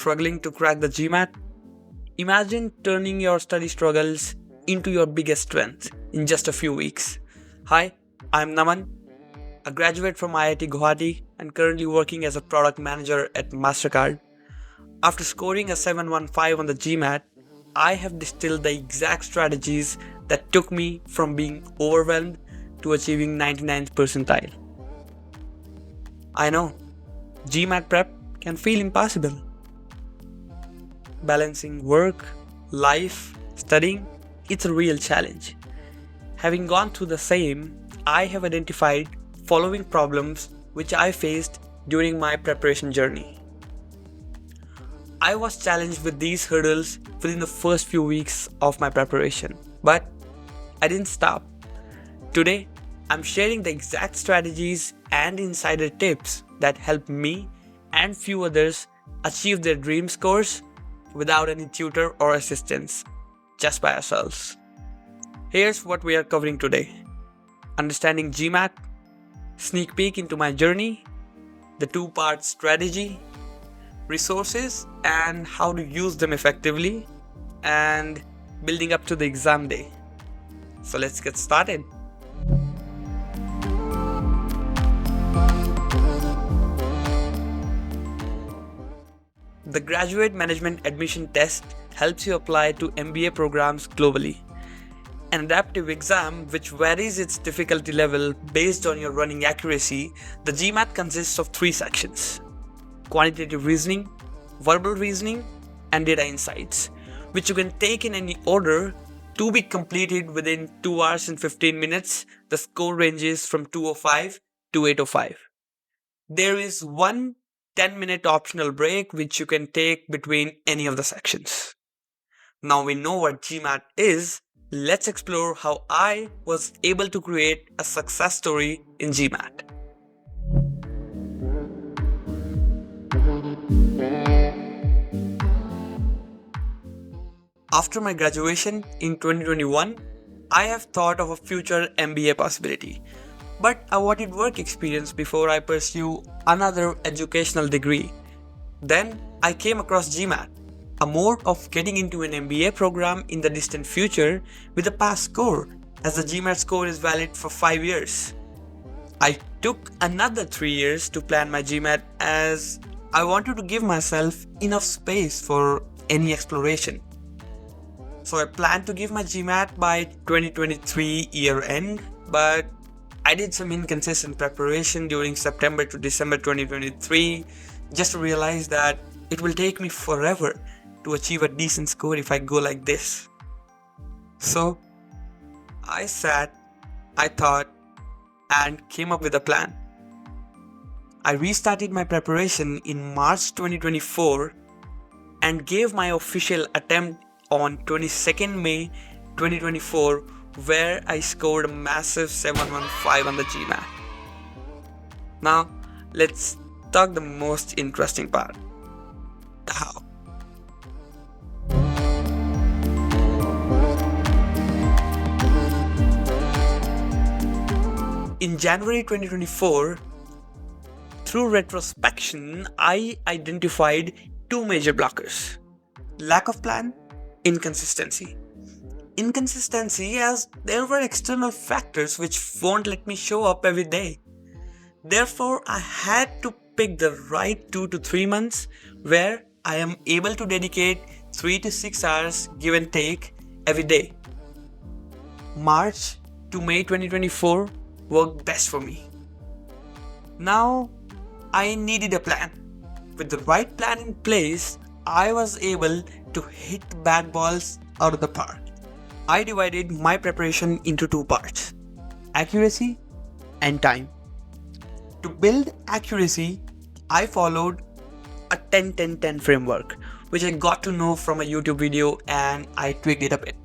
struggling to crack the GMAT? Imagine turning your study struggles into your biggest strength in just a few weeks. Hi, I'm Naman, a graduate from IIT Guwahati and currently working as a product manager at MasterCard. After scoring a 715 on the GMAT, I have distilled the exact strategies that took me from being overwhelmed to achieving 99th percentile. I know, GMAT prep can feel impossible. Balancing work, life, studying, it's a real challenge. Having gone through the same, I have identified following problems which I faced during my preparation journey. I was challenged with these hurdles within the first few weeks of my preparation, but I didn't stop. Today, I'm sharing the exact strategies and insider tips that helped me and few others achieve their dream scores without any tutor or assistance, just by ourselves. Here's what we are covering today: understanding GMAT, sneak peek into my journey, the two-part strategy, resources and how to use them effectively, and building up to the exam day. So let's get started. The Graduate Management Admission Test helps you apply to MBA programs globally. An adaptive exam which varies its difficulty level based on your running accuracy. The GMAT consists of 3 sections: quantitative reasoning, verbal reasoning, and data insights, which you can take in any order to be completed within 2 hours and 15 minutes. The score ranges from 205 to 805. There is one 10-minute optional break which you can take between any of the sections. Now we know what GMAT is, let's explore how I was able to create a success story in GMAT. After my graduation in 2021, I have thought of a future MBA possibility, but I wanted work experience before I pursue another educational degree. Then I came across GMAT, a mode of getting into an MBA program in the distant future with a pass score, as the GMAT score is valid for 5 years. I took another 3 years to plan my GMAT as I wanted to give myself enough space for any exploration. So I planned to give my GMAT by 2023 year end, but I did some inconsistent preparation during September to December 2023 just to realize that it will take me forever to achieve a decent score if I go like this. So I sat, I thought, and came up with a plan. I restarted my preparation in March 2024 and gave my official attempt on 22nd May 2024, where I scored a massive 715 on the GMAT. Now, let's talk the most interesting part: the how. In January 2024, through retrospection, I identified 2 major blockers: lack of plan, inconsistency. Inconsistency, as there were external factors which won't let me show up every day. Therefore, I had to pick the right 2 to 3 months where I am able to dedicate 3 to 6 hours give and take every day. March to May 2024 worked best for me. Now, I needed a plan. With the right plan in place, I was able to hit the bat balls out of the park. I divided my preparation into 2 parts: accuracy and time. To build accuracy, I followed a 10-10-10 framework, which I got to know from a YouTube video and I tweaked it a bit.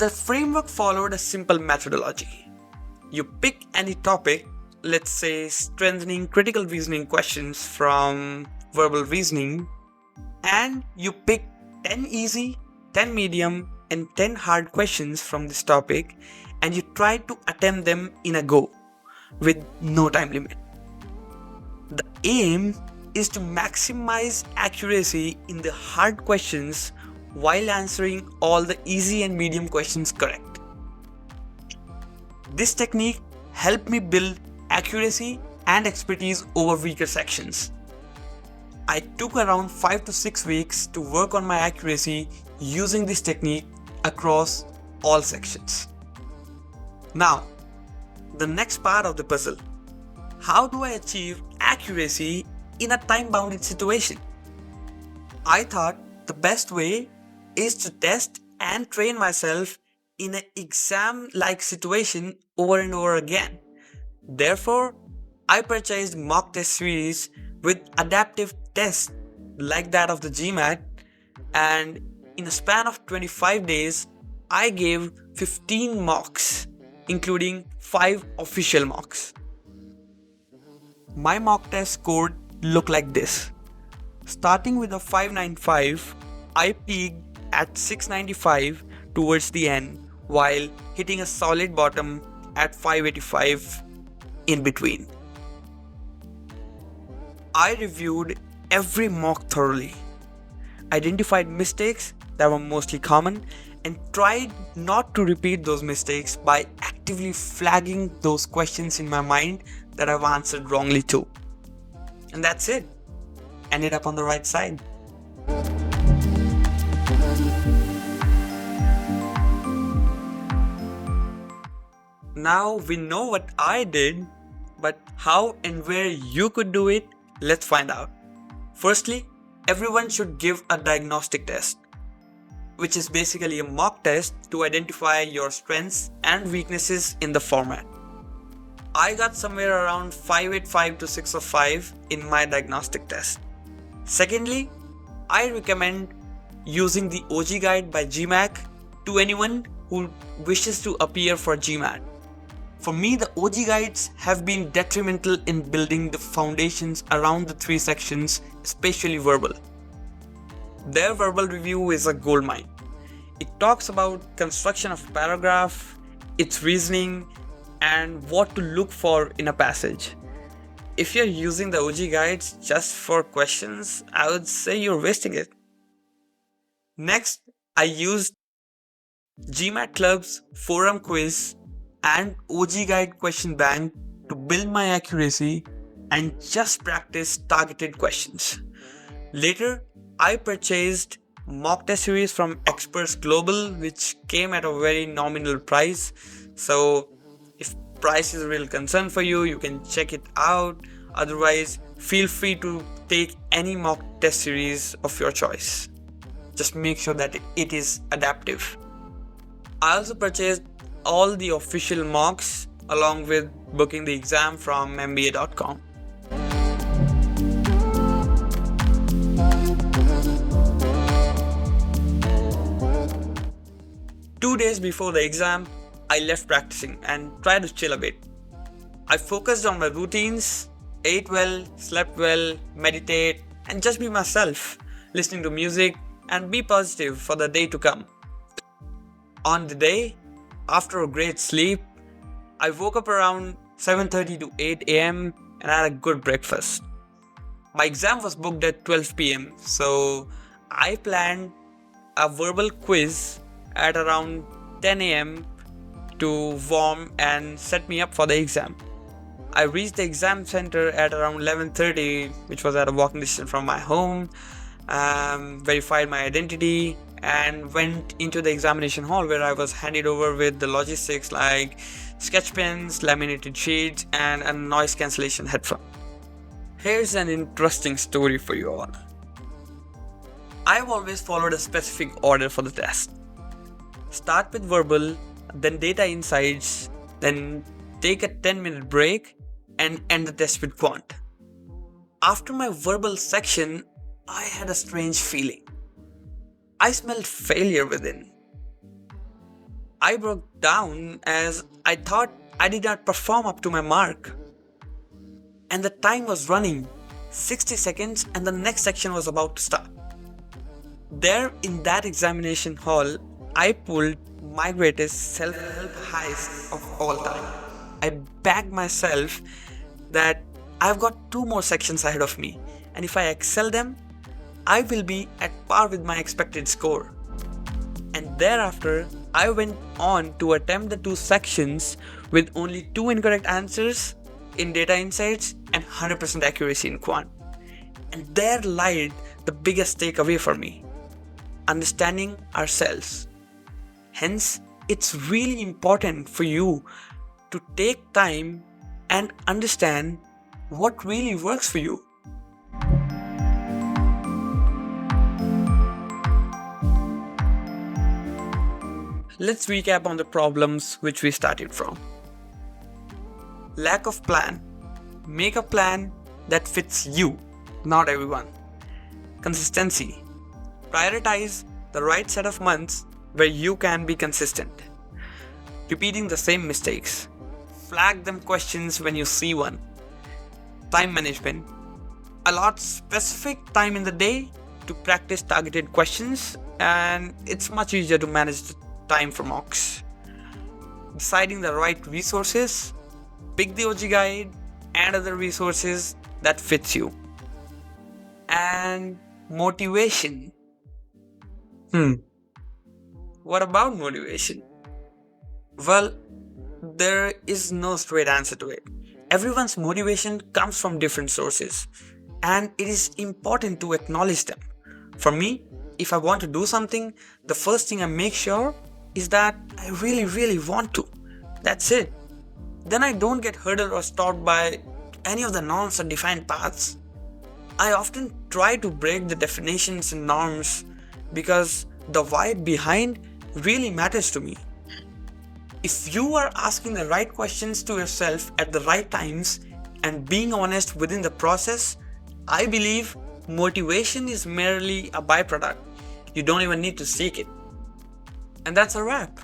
The framework followed a simple methodology. You pick any topic, let's say strengthening critical reasoning questions from verbal reasoning, and you pick 10 easy, 10 medium, and 10 hard questions from this topic, and you try to attempt them in a go with no time limit. The aim is to maximize accuracy in the hard questions while answering all the easy and medium questions correct. This technique helped me build accuracy and expertise over weaker sections. I took around 5 to 6 weeks to work on my accuracy using this technique across all sections. Now, the next part of the puzzle. How do I achieve accuracy in a time-bounded situation? I thought the best way is to test and train myself in an exam-like situation over and over again. Therefore, I purchased mock test series with adaptive tests like that of the GMAT, and in a span of 25 days, I gave 15 mocks, including 5 official mocks. My mock test score looked like this. Starting with a 595, I peaked at 695 towards the end, while hitting a solid bottom at 585 in between. I reviewed every mock thoroughly, identified mistakes that were mostly common, and tried not to repeat those mistakes by actively flagging those questions in my mind that I've answered wrongly to. And that's it. Ended up on the right side. Now we know what I did, but how and where you could do it, let's find out. Firstly, everyone should give a diagnostic test, which is basically a mock test to identify your strengths and weaknesses in the format. I got somewhere around 585 to 605 in my diagnostic test. Secondly, I recommend using the OG guide by GMAT to anyone who wishes to appear for GMAT. For me, the OG guides have been detrimental in building the foundations around the 3 sections, especially verbal. Their verbal review is a goldmine. It talks about construction of a paragraph, its reasoning, and what to look for in a passage. If you're using the OG guides just for questions, I would say you're wasting it. Next, I used GMAT Club's forum quiz and OG guide question bank to build my accuracy and just practice targeted questions. Later, I purchased mock test series from Experts Global, which came at a very nominal price. So if price is a real concern for you, you can check it out. Otherwise, feel free to take any mock test series of your choice. Just make sure that it is adaptive. I also purchased all the official mocks along with booking the exam from mba.com. Two days before the exam, I left practicing and tried to chill a bit. I focused on my routines, ate well, slept well, meditate, and just be myself, listening to music and be positive for the day to come. On the day, after a great sleep, I woke up around 7:30 to 8 am and had a good breakfast. My exam was booked at 12 pm, so I planned a verbal quiz at around 10 am to warm and set me up for the exam. I reached the exam center at around 11:30, which was at a walking distance from my home, verified my identity, and went into the examination hall where I was handed over with the logistics like sketch pens, laminated sheets, and a noise cancellation headphone. Here's an interesting story for you all. I've always followed a specific order for the test. Start with verbal, then data insights, then take a 10-minute break, and end the test with quant. After my verbal section, I had a strange feeling. I smelled failure within. I broke down as I thought I did not perform up to my mark. And the time was running, 60 seconds, and the next section was about to start. There in that examination hall, I pulled my greatest self-help highs of all time. I bagged myself that I've got 2 more sections ahead of me, and if I excel them, I will be at par with my expected score. And thereafter, I went on to attempt the 2 sections with only 2 incorrect answers in data insights and 100% accuracy in quant. And there lied the biggest takeaway for me: understanding ourselves. Hence, it's really important for you to take time and understand what really works for you. Let's recap on the problems which we started from. Lack of plan. Make a plan that fits you, not everyone. Consistency. Prioritize the right set of months where you can be consistent. Repeating the same mistakes. Flag them questions when you see one. Time management. Allot specific time in the day to practice targeted questions, and it's much easier to manage the time for mocks. Deciding the right resources. Pick the OG guide and other resources that fits you. And motivation. What about motivation? Well, there is no straight answer to it. Everyone's motivation comes from different sources, and it is important to acknowledge them. For me, if I want to do something, the first thing I make sure is that I really want to. That's it. Then I don't get hurdled or stopped by any of the norms or defined paths. I often try to break the definitions and norms because the why behind really matters to me. If you are asking the right questions to yourself at the right times and being honest within the process, I believe motivation is merely a byproduct. You don't even need to seek it. And that's a wrap.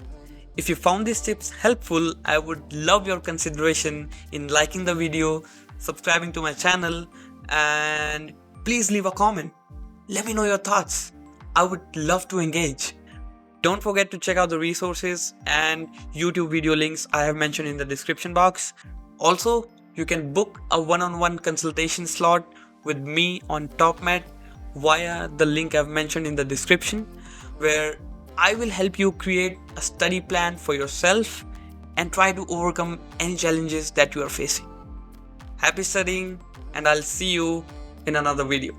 If you found these tips helpful, I would love your consideration in liking the video, subscribing to my channel, and please leave a comment. Let me know your thoughts. I would love to engage. Don't forget to check out the resources and YouTube video links I have mentioned in the description box. Also, you can book a one-on-one consultation slot with me on TopMed via the link I've mentioned in the description, where I will help you create a study plan for yourself and try to overcome any challenges that you are facing. Happy studying, and I'll see you in another video.